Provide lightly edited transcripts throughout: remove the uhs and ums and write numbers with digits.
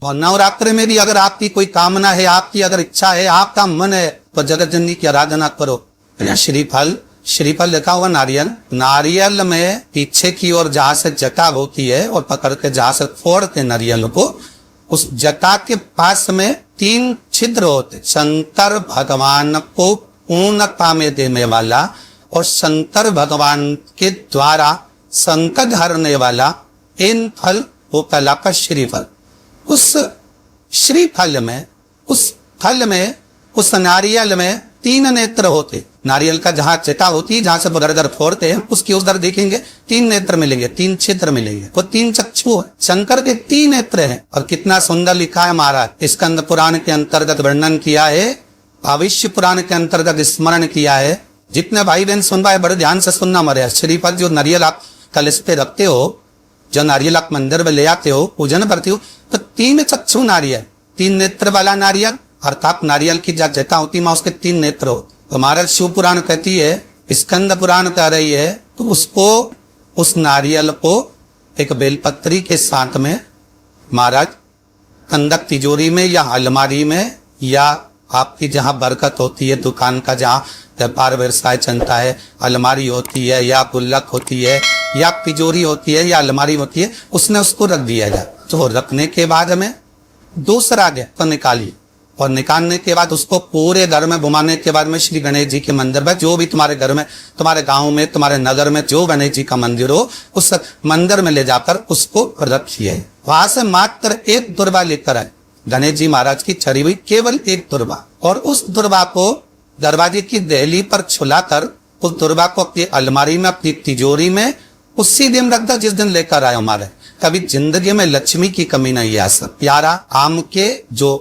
और नवरात्रि में भी अगर आपकी कोई कामना है, आपकी अगर इच्छा है, आपका मन है, तो जगत जननी की आराधना करो। श्रीफल, श्रीफल लिखा हुआ नारियल, नारियल में पीछे की ओर जहां से जटा होती है और पकड़ के जहां से फोड़ते नारियल को, उस जटा के पास में 3 छिद्र होते। शंकर भगवान को पूर्णता में देने वाला और शंकर भगवान के द्वारा संकट हरने वाला इन फल वो कहलाता श्रीफल। उस श्रीफल में, उस फल में, उस नारियल में 3 नेत्र होते। नारियल का जहां चिता होती है, जहां से दर फोड़ते हैं, उसकी उधर देखेंगे 3 नेत्र मिलेंगे, 3 छिद्र मिलेंगे, वो 3 चक्षु है। शंकर के 3 नेत्र हैं। और कितना सुंदर लिखा है महाराज। स्कंद पुराण के अंतर्गत वर्णन किया है, भविष्य पुराण के अंतर्गत स्मरण किया है। जितने भाई बहन सुन पाए बड़े ध्यान से सुनना मरे। श्रीफल जो नारियल आप कलश पे रखते हो, जो नारियल आप मंदिर में ले आते हो, पूजन करते हो, तो 3 चक्षु नारियल, 3 नेत्र वाला नारियल, अर्थात नारियल की जटा होती है उसके 3 नेत्र हो। तो महाराज शिव पुराण कहती है, स्कंद पुराण कह रही है, तो उसको, उस नारियल को एक बेलपत्री के साथ में महाराज कंदक तिजोरी में या अलमारी में, या आपकी जहां बरकत होती है, दुकान का जहां व्यापार व्यवसाय चलता है, अलमारी होती है या गुल्लक होती है या तिजोरी होती है या अलमारी होती है, उसने उसको रख दिया जाए। तो रखने के बाद हमें दूसरा गया तो निकालिए, और निकालने के बाद उसको पूरे घर में घुमाने के बाद में श्री गणेश जी के मंदिर में, जो भी तुम्हारे घर में, तुम्हारे गांव में, तुम्हारे नगर में जो गणेश जी का मंदिर हो, उस मंदिर में ले जाकर उसको रखिए। वहां से मात्र 1 दुर्वा लेकर आए, गणेश जी महाराज की छड़ी हुई केवल 1 दुर्वा, और उस दुर्वा को दरवाजे की दहली पर छुलाकर उस दुर्वा को अपनी अलमारी में, अपनी तिजोरी में उसी दिन रख दो जिस दिन लेकर आए हमारे। कभी जिंदगी में लक्ष्मी की कमी नहीं आ सकती। प्यारा आम के जो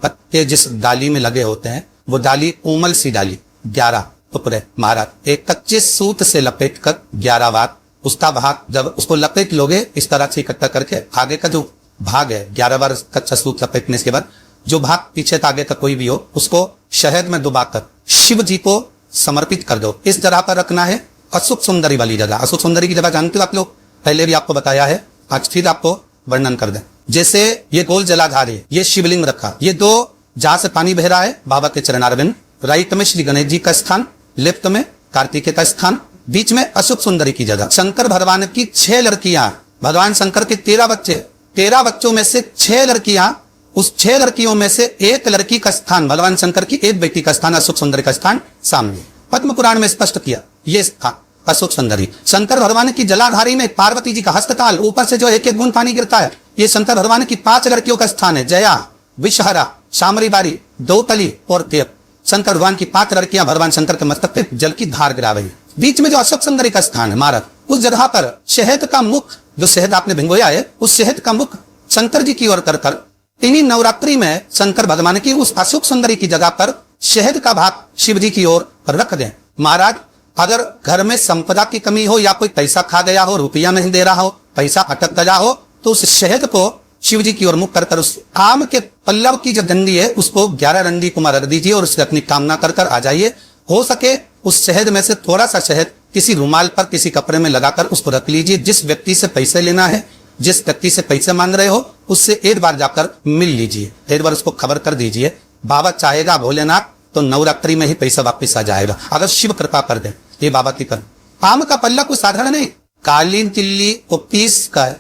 पत्ते जिस डाली में लगे होते हैं, वो डाली कोमल सी डाली 11 टुकड़े महाराज एक कच्चे सूत से लपेट कर 11 बार उसका भाग, जब उसको लपेट लोगे इस तरह से इकट्ठा करके, आगे का जो भाग है 11 बार कच्चा सूत लपेटने के बाद जो भाग पीछे आगे का कोई भी हो, उसको शहद में डुबाकर शिव जी को समर्पित कर दो। इस जगह पर रखना है अशुभ सुंदरी वाली जगह। अशुभ सुंदरी की जगह जानते हो आप लोग, पहले भी आपको बताया है, आज फिर आपको वर्णन कर दें। जैसे ये गोल जलाधार है, ये शिवलिंग रखा, ये 2 जहां से पानी बह रहा है बाबा के चरणारविंद, राइट में श्री गणेश जी का स्थान, लेफ्ट में कार्तिकेय का स्थान, बीच में अशुभ सुंदरी की जगह। शंकर भगवान की 6 लड़कियां, भगवान शंकर के 13 बच्चे, 13 बच्चों में से 6 लड़कियां, उस 6 लड़कियों में से 1 लड़की का स्थान, भगवान शंकर की 1 बेटी का स्थान, अशुभ सुंदरी का स्थान सामने पद्म पुराण में स्पष्ट किया। ये स्थान अशुभ सुंदरी। शंकर भगवान की जलाधारी में पार्वती जी का हस्तताल, ऊपर से जो 1-1 बूंद पानी गिरता है, ये शंकर भगवान की 5 लड़कियों का स्थान है। जया, विषहरा, शामरी बारी, दौतली और देव। शंकर भगवान की 5 लड़कियां भगवान शंकर के मस्तक पे जल की धार गिरा रही। बीच में जो अशुभ सुंदरी का स्थान है महाराज, उस जगह पर शहद का मुख, जो शहद आपने भिंगोया है, उस शहद का मुख शंकर जी की ओर कर इन्हीं नवरात्रि में शंकर भगवान की उस अशुभ सुंदरी की जगह पर शहद का भाग शिव जी की ओर रख दें। महाराज अगर घर में संपदा की कमी हो, या कोई पैसा खा गया हो, रुपया नहीं दे रहा हो, पैसा अटक गया हो, तो उस शहद को शिव जी की ओर मुख कर उस आम के पल्लव की जो डंडी है उसको 11 डंडी को रख दीजिए और उससे अपनी कामना कर आ जाइए। हो सके उस शहद में से थोड़ा सा शहद किसी रुमाल पर, किसी कपड़े में लगाकर उसको रख लीजिए। जिस व्यक्ति से पैसे लेना है, जिस व्यक्ति से पैसे मांग रहे हो, उससे 1 बार जाकर मिल लीजिए, 1 बार उसको खबर कर दीजिए। बाबा चाहेगा भोलेनाथ तो नवरात्रि में ही पैसा वापस आ जाएगा, अगर शिव कृपा कर दे। ये बाबा की कर। आम का पल्ला कोई साधारण नहीं, कालीन तिल्ली को पीस कर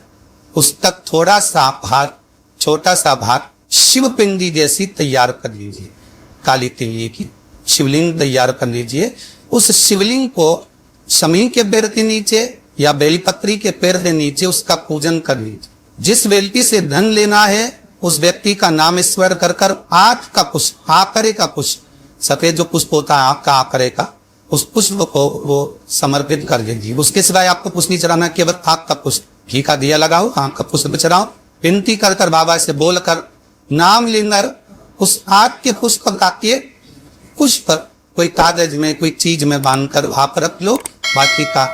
उस तक थोड़ा सा भाग, छोटा सा भाग शिव पिंडी जैसी तैयार कर लीजिए। काली तिल्ली की शिवलिंग तैयार कर लीजिए। उस शिवलिंग को शमी के पेड़ के नीचे या बेलपत्री के पेड़ के नीचे उसका पूजन कर लीजिए। जिस व्यक्ति से धन लेना है उस व्यक्ति का नाम स्मरण कर 8 का पुष्प, आकरे का पुष्प, सफेद जो पुष्प होता है आँख का आकरे का, उस पुष्प को वो समर्पित कर दीजिए। उसके सिवाय आपको कुछ नहीं चढ़ाना, केवल आँख का पुष्प, घी का दिया लगाओ, आँख का पुष्प चढ़ाओ, विनती कर बाबा से बोलकर नाम लेकर उस आँख के पुष्प काटिए, पुष्प कोई कागज में, कोई चीज में बांधकर वहां पर रख लो। बाकी का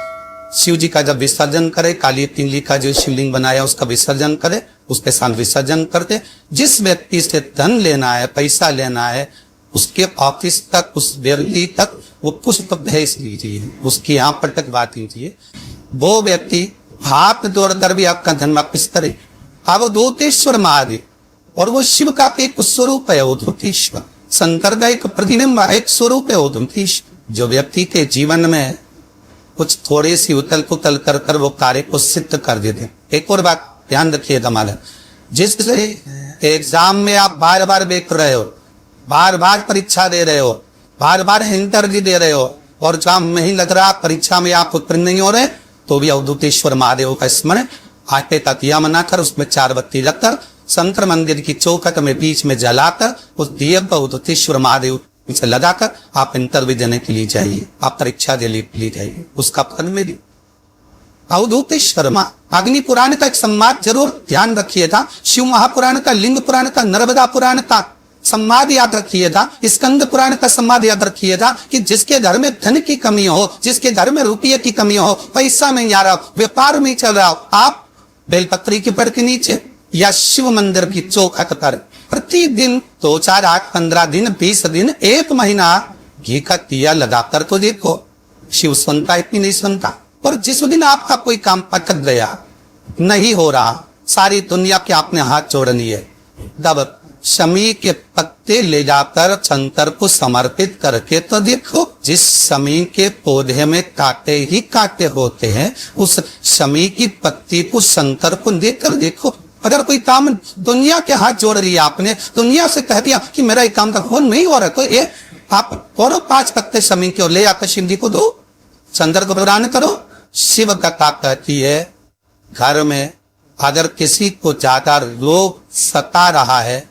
शिव जी का जब विसर्जन करे, काली तिल्ली का जो शिवलिंग बनाया उसका विसर्जन करे, उसके साथ विसर्जन करते। जिस व्यक्ति से धन लेना है, पैसा लेना है, उसके ऑफिस तक, उस व्यक्ति तक वो पुष्प भेज लीजिए, उसकी यहाँ पर तक बात कीजिए। वो व्यक्ति हाथ जोड़कर भी आपका धन वापिस करे। अब दूतेश्वर महादेव और वो शिव का एक स्वरूप है उद्धतीश्वर, शंकर का एक प्रतिबिंब, एक स्वरूप है उद्धतीश्वर। जो व्यक्ति के जीवन में कुछ थोड़ी सी उथल पुथल कर कर वो कार्य को सिद्ध कर देते। एक और बात ध्यान रखिएगा मालिक, जिस एग्जाम में आप बार बार बैठ रहे हो, बार बार परीक्षा दे रहे हो, बार बार इंटरव्यू दे रहे हो और एग्जाम में ही लग रहा परीक्षा में आप उत्तीर्ण नहीं हो रहे, तो भी अवधूतेश्वर महादेव का स्मरण आटे का दिया बनाकर उसमें 4 बत्ती रखकर शंकर मंदिर की चौखट में बीच में जलाकर उस दिए को अवधूतेश्वर महादेव से लगाकर आप इंटरव्यू देने के लिए जाइए, आप परीक्षा देने के लिए जाइए, उसका फल मिले। अवधूतेश्वर अग्नि पुराण का एक संवाद जरूर ध्यान रखिएगा, शिव महापुराण का, लिंग पुराण का, नर्मदा पुराण का संवाद याद रखिएगा, स्कंद पुराण का संवाद याद रखिएगा कि जिसके घर में धन की कमी हो, जिसके घर में रुपये की कमी हो, पैसा नहीं आ रहा, व्यापार नहीं चल रहा, आप बेलपत्री के पेड़ के नीचे या शिव मंदिर की चौखट पर प्रतिदिन 2, 4, 8, 15 दिन, 20 दिन, 1 महीना घी का दिया लगाकर तो देखो, शिव सुनता है कि नहीं सुनता। और जिस दिन आपका कोई काम पटक गया, नहीं हो रहा, सारी दुनिया के आपने हाथ जोड़ लिए, तब शमी के पत्ते ले जाकर शंकर को समर्पित करके तो देखो, जिस शमी के पौधे में कांटे ही कांटे होते हैं, उस शमी की पत्ती को शंकर को देकर देखो। अगर कोई काम दुनिया के हाथ जोड़ लिया आपने, दुनिया से कह दिया कि मेरा एक काम का हो नहीं हो रहा, तो ये आप और 5 पत्ते शमी के ले आकर शिव जी को दो, शंकर को प्रदान करो। शिव कथा कहती है घर में अगर किसी को ज्यादा रोग सता रहा है,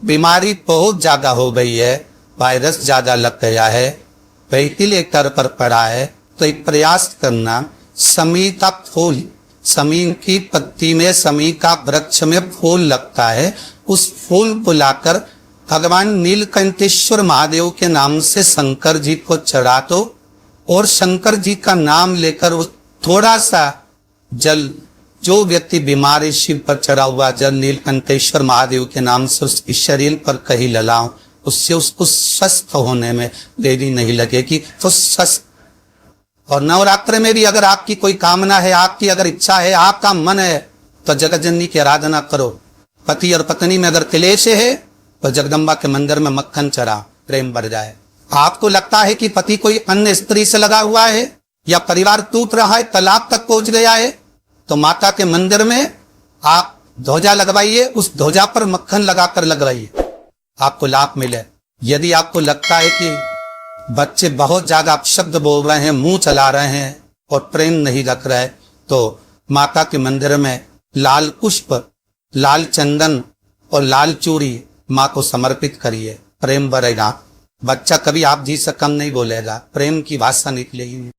बीमारी बहुत ज्यादा हो गई है, वायरस ज्यादा लग गया है, वेंटिलेटर पर पड़ा है, तो एक प्रयास करना, शमी का फूल, शमी की पत्ती में, शमी का वृक्ष में फूल लगता है, उस फूल को लाकर भगवान नीलकंठेश्वर महादेव के नाम से शंकर जी को चढ़ा दो और शंकर जी का नाम लेकर उस थोड़ा सा जल, जो व्यक्ति बीमार है, शिव पर चढ़ा हुआ जल नीलकंठेश्वर महादेव के नाम से उसके शरीर पर कहीं ललाओ, उससे उसको स्वस्थ होने में देरी नहीं लगेगी, तो स्वस्थ। और नवरात्र में भी अगर आपकी कोई कामना है, आपकी अगर इच्छा है, आपका मन है, तो जगत जननी की आराधना करो। पति और पत्नी में अगर क्लेश है तो जगदम्बा के मंदिर में मक्खन चढ़ा, प्रेम बढ़ जाए। आपको लगता है कि पति कोई अन्य स्त्री से लगा हुआ है या परिवार टूट रहा है, तलाक तक पहुंच गया है, तो माता के मंदिर में आप ध्वजा लगवाइए, उस ध्वजा पर मक्खन लगाकर लगवाइए, आपको लाभ मिले। यदि आपको लगता है कि बच्चे बहुत ज्यादा अपशब्द बोल रहे हैं, मुंह चला रहे हैं और प्रेम नहीं रख रहे, तो माता के मंदिर में लाल पुष्प, लाल चंदन और लाल चूड़ी माँ को समर्पित करिए, प्रेम बढ़ेगा। बच्चा कभी आप जी से कम नहीं बोलेगा, प्रेम की भाषा निकलेगी।